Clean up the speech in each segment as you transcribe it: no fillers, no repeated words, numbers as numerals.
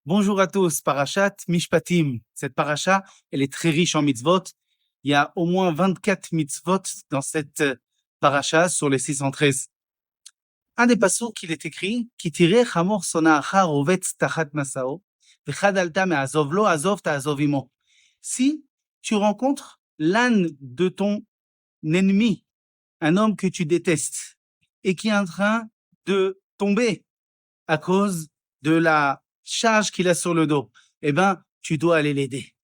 Bonjour à tous, Parashat Mishpatim. Cette paracha, elle est très riche en mitzvot. Il y a au moins 24 mitzvot dans cette paracha sur les 613. Un des passages qu'il est écrit, Ki tireh chamor sona achar ovetz tachat masao, vechad alta me'azov lo, azov ta'azov imo. Si tu rencontres l'âne de ton ennemi, un homme que tu détestes, et qui est en train de tomber à cause de la charge qu'il a sur le dos, eh ben, tu dois aller l'aider.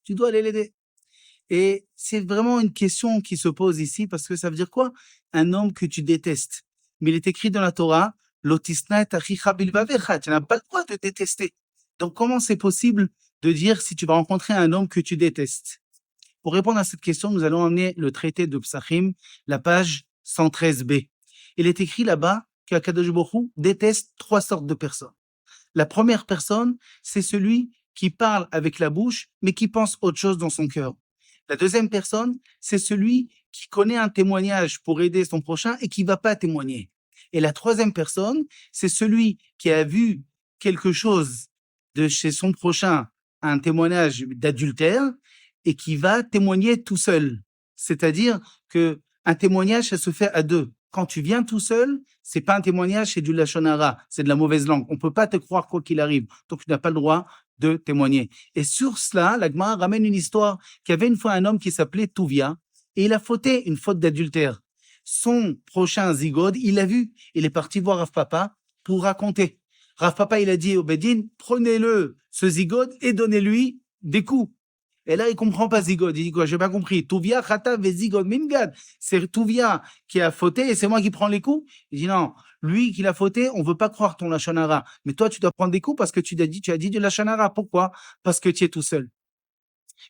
Tu dois aller l'aider. Et c'est vraiment une question qui se pose ici, parce que ça veut dire quoi? Un homme que tu détestes. Mais il est écrit dans la Torah, Lotisna et achicha bilvavecha, tu n'as pas le droit de détester. Donc, comment c'est possible de dire si tu vas rencontrer un homme que tu détestes? Pour répondre à cette question, nous allons emmener le traité de Psachim, la page 113b. Il est écrit là-bas qu'Akadosh Baruch Hu déteste 3 sortes de personnes. La première personne, c'est celui qui parle avec la bouche, mais qui pense autre chose dans son cœur. La deuxième personne, c'est celui qui connaît un témoignage pour aider son prochain et qui va pas témoigner. Et la troisième personne, c'est celui qui a vu quelque chose de chez son prochain, un témoignage d'adultère, et qui va témoigner tout seul. C'est-à-dire que un témoignage, ça se fait à deux. Quand tu viens tout seul, c'est pas un témoignage, c'est du lashon hara, c'est de la mauvaise langue. On peut pas te croire quoi qu'il arrive. Donc tu n'as pas le droit de témoigner. Et sur cela, la Gemara ramène une histoire qu'il y avait une fois un homme qui s'appelait Touvia et il a fauté une faute d'adultère. Son prochain zigode, il l'a vu. Il est parti voir Rav Papa pour raconter. Rav Papa, il a dit au Bedin, prenez-le, ce zigode, et donnez-lui des coups. Et là, il comprend pas zigod. Il dit quoi? J'ai pas compris. Touvia, chata, zigod, mingad. C'est Touvia qui a fauté et c'est moi qui prends les coups. Il dit non. Lui qui l'a fauté, on veut pas croire ton lashon hara. Mais toi, tu dois prendre des coups parce que tu as dit du lashon hara. Pourquoi? Parce que tu es tout seul.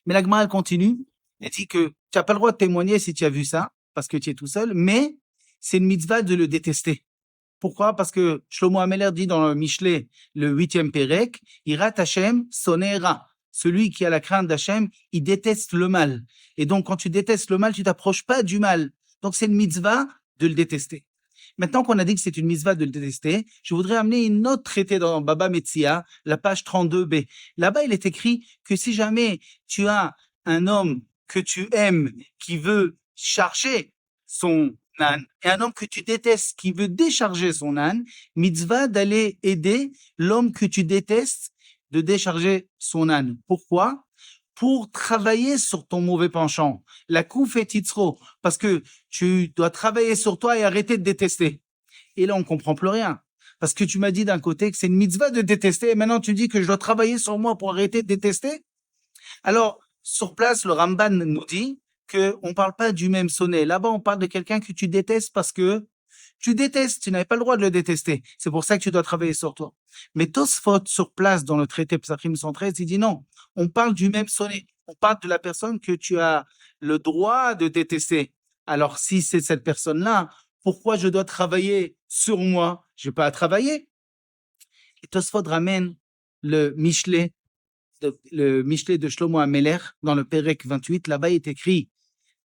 Mais la Gemara, elle continue. Elle dit que tu n'as pas le droit de témoigner si tu as vu ça parce que tu es tout seul. Mais c'est une mitzvah de le détester. Pourquoi? Parce que Shlomo Ameler dit dans le Michelet, le 8e Pérec, Irat Hashem sonera. Celui qui a la crainte d'Hachem, il déteste le mal. Et donc, quand tu détestes le mal, tu t'approches pas du mal. Donc, c'est une mitzvah de le détester. Maintenant qu'on a dit que c'est une mitzvah de le détester, je voudrais amener une autre traité dans Baba Metzia, la page 32b. Là-bas, il est écrit que si jamais tu as un homme que tu aimes qui veut charger son âne et un homme que tu détestes qui veut décharger son âne, mitzvah d'aller aider l'homme que tu détestes de décharger son âne. Pourquoi? Pour travailler sur ton mauvais penchant. La kouf et titzro. Parce que tu dois travailler sur toi et arrêter de détester. Et là, on comprend plus rien. Parce que tu m'as dit d'un côté que c'est une mitzvah de détester et maintenant tu dis que je dois travailler sur moi pour arrêter de détester. Alors, sur place, le Ramban nous dit que on parle pas du même sonnet. Là-bas, on parle de quelqu'un que tu détestes parce que tu détestes, tu n'avais pas le droit de le détester. C'est pour ça que tu dois travailler sur toi. Mais Tosfot, sur place, dans le traité Psachim 113, il dit non, on parle du même sonnet. On parle de la personne que tu as le droit de détester. Alors, si c'est cette personne-là, pourquoi je dois travailler sur moi? Je n'ai pas à travailler. Et Tosfot ramène le Michelet, le Michelet de Shlomo Ameler, dans le Pérec 28. Là-bas, il est écrit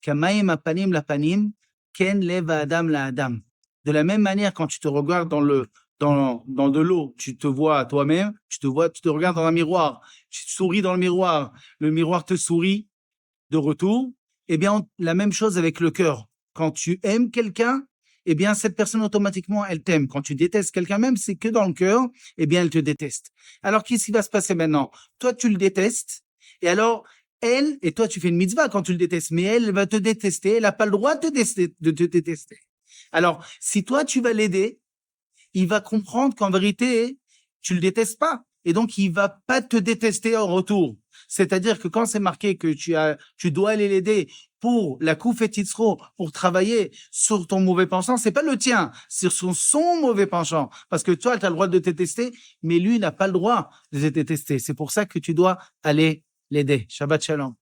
Kamaim apanim la panim, ken lev adam la adam. De la même manière, quand tu te regardes dans de l'eau, tu te vois toi-même, tu te regardes dans un miroir, tu souris dans le miroir te sourit de retour. Eh bien, la même chose avec le cœur. Quand tu aimes quelqu'un, eh bien, cette personne automatiquement, elle t'aime. Quand tu détestes quelqu'un, même c'est que dans le cœur, eh bien, elle te déteste. Alors, qu'est-ce qui va se passer maintenant? Toi, tu le détestes, et alors, elle, et toi, tu fais une mitzvah quand tu le détestes, mais elle va te détester, elle n'a pas le droit de te détester. Alors, si toi, tu vas l'aider, il va comprendre qu'en vérité, tu le détestes pas. Et donc, il va pas te détester en retour. C'est-à-dire que quand c'est marqué que tu dois aller l'aider pour la kouf et titzro, pour travailler sur ton mauvais penchant, c'est pas le tien, c'est sur son mauvais penchant. Parce que toi, tu as le droit de te détester, mais lui n'a pas le droit de te détester. C'est pour ça que tu dois aller l'aider. Shabbat shalom.